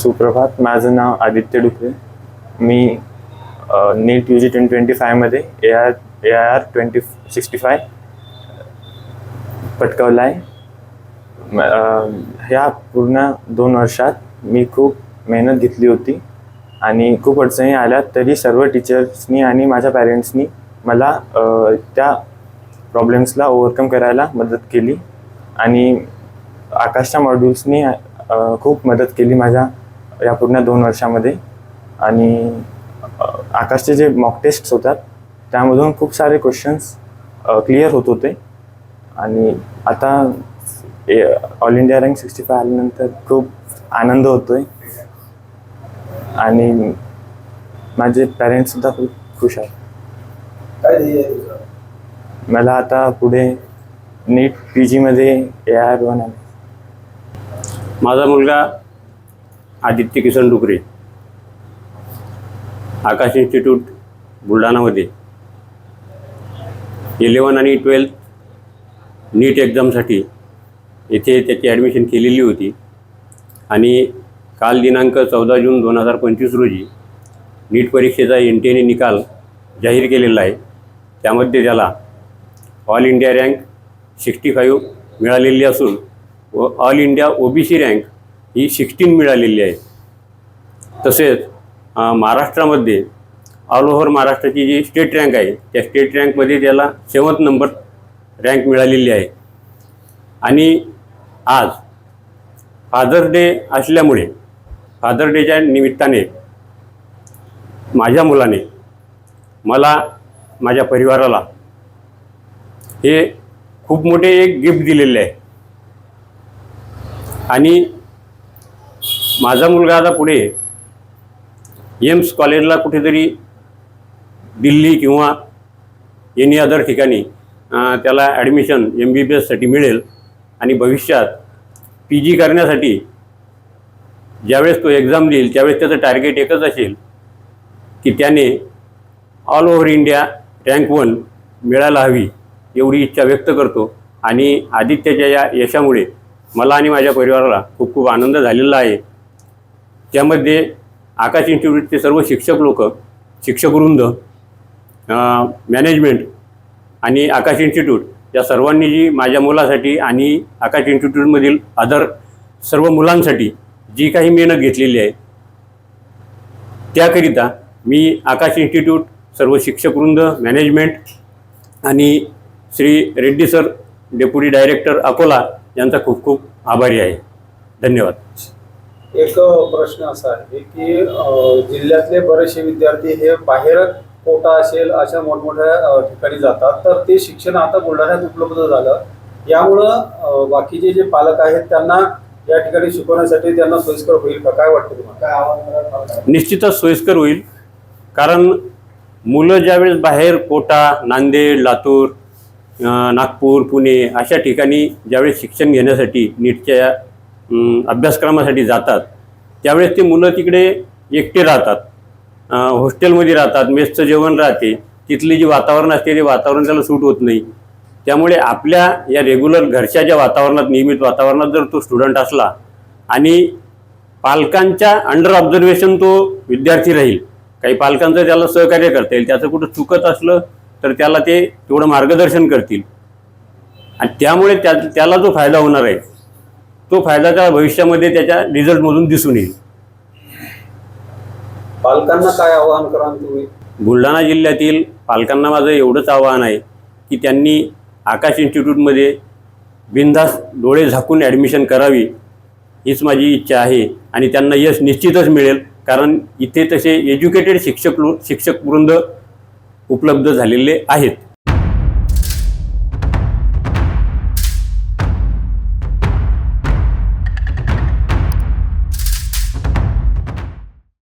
सुप्रभात. माझं नाव आदित्य डुकरे. मी नीट UG 2025मध्ये AIR 2065 पटकावला आहे. ह्या पूर्ण 2 वर्षात मी खूप मेहनत घेतली होती आणि खूप अडचणी आल्या, तरी सर्व टीचर्सनी आणि माझ्या पॅरेंट्सनी मला त्या प्रॉब्लेम्सला ओव्हरकम करायला मदत केली आणि आकाशच्या मॉड्यूल्सनी खूप मदत केली माझ्या या पूर्ण 2 वर्षामध्ये. आणि आकाशचे जे मॉक टेस्ट्स होतात त्यामधून खूप सारे क्वेश्चन्स क्लिअर होत होते आणि आता ऑल इंडिया रँक 65 आल्यानंतर खूप आनंद होतोय आणि माझे पॅरेंट्ससुद्धा खूप खुश आहेत. काय ध्येय आहे तुझं? मला आता पुढे नीट PGमध्ये AIR बनायचं. माझा मुलगा आदित्य किसन डुकरे आकाश इन्स्टिट्यूट बुलढाणामध्ये 11 आणि 12 नीट एक्झामसाठी येथे त्याची ॲडमिशन केलेली होती आणि काल दिनांक 14 जून 2025 रोजी नीट परीक्षेचा NTA ने निकाल जाहीर केलेला आहे. त्यामध्ये त्याला ऑल इंडिया रँक 65 मिळालेली असून व ऑल इंडिया OBC रँक ही 16 मिळालेली आहे. तसेच महाराष्ट्रामध्ये ऑल ओव्हर महाराष्ट्राची जी स्टेट रँक आहे त्या स्टेट रँकमध्ये त्याला 7th नंबर रँक मिळालेली आहे. आणि आज फादर डे असल्यामुळे फादर डेच्या निमित्ताने माझ्या मुलाने मला माझ्या परिवाराला हे खूप मोठे एक गिफ्ट दिलेले आहे. आणि माझा मुलगा आता पुढे एम्स कॉलेजला कुठेतरी दिल्ली किंवा एनी अदर ठिकाणी त्याला ॲडमिशन MBBSसाठी मिळेल आणि भविष्यात PG करण्यासाठी ज्यावेळेस तो एक्झाम देईल त्यावेळेस त्याचं टार्गेट एकच असेल की त्याने ऑल ओव्हर इंडिया रँक 1 मिळायला हवी एवढी इच्छा व्यक्त करतो. आणि आदित्यच्या या यशामुळे मला आणि माझ्या परिवाराला खूप खूप आनंद झालेला आहे. त्यामध्ये आकाश इन्स्टिट्यूटचे सर्व शिक्षक लोक, शिक्षकवृंद, मॅनेजमेंट आणि आकाश इन्स्टिट्यूट या सर्वांनी जी माझ्या मुलासाठी आणि आकाश इन्स्टिट्यूटमधील अदर सर्व मुलांसाठी जी काही मेहनत घेतलेली आहे त्याकरिता मी आकाश इन्स्टिट्यूट, सर्व शिक्षकवृंद, मॅनेजमेंट आणि Shri Reddy sir, deputy director Akola यांचा खूप खूप आभारी आहे. धन्यवाद. एक प्रश्न असा आहे की जिल्ह्यातले बरेचसे विद्यार्थी हे बाहेर कोटा असेल अशा मोठमोठ्या ठिकाणी जातात, तर ते शिक्षण आता बुलढाण्यात उपलब्ध झालं. यामुळं बाकीचे जे पालक आहेत त्यांना या ठिकाणी शिकवण्यासाठी त्यांना सोयीस्कर होईल का? काय वाटतं तुम्हाला? काय आव्हान? निश्चितच सोयीस्कर होईल. कारण मुलं ज्यावेळेस बाहेर कोटा, नांदेड, लातूर, नागपूर, पुणे अशा ठिकाणी ज्यावेळेस शिक्षण घेण्यासाठी नीटच्या अभ्यासक्रमासाठी जातात त्यावेळेस ते मुलं तिकडे एकटे राहतात, हॉस्टेलमध्ये राहतात, मेसचं जेवण राहते, तिथली जी वातावरण असते ते वातावरण त्याला सूट होत नाही. त्यामुळे आपल्या या रेग्युलर घरच्या ज्या वातावरणात, नियमित वातावरणात जर तो स्टुडंट असला आणि पालकांच्या अंडर ऑब्झर्वेशन तो विद्यार्थी राहील, काही पालकांचं त्याला सहकार्य करता येईल, त्याचं कुठं चुकत असलं तर त्याला ते तेवढं मार्गदर्शन करतील आणि त्यामुळे त्याला जो फायदा होणार आहे तो फायदा त्या भविष्यामध्ये त्याच्या रिझल्टमधून दिसून येईल. पालकांना काय आवाहन कराल तुम्ही? बुलढाणा जिल्ह्यातील पालकांना माझं एवढंच आवाहन आहे की त्यांनी आकाश इन्स्टिट्यूटमध्ये बिनधास्त डोळे झाकून ॲडमिशन करावी हीच माझी इच्छा आहे. आणि त्यांना यश निश्चितच मिळेल, कारण इथे तसे एज्युकेटेड शिक्षकवृंद उपलब्ध झालेले आहेत.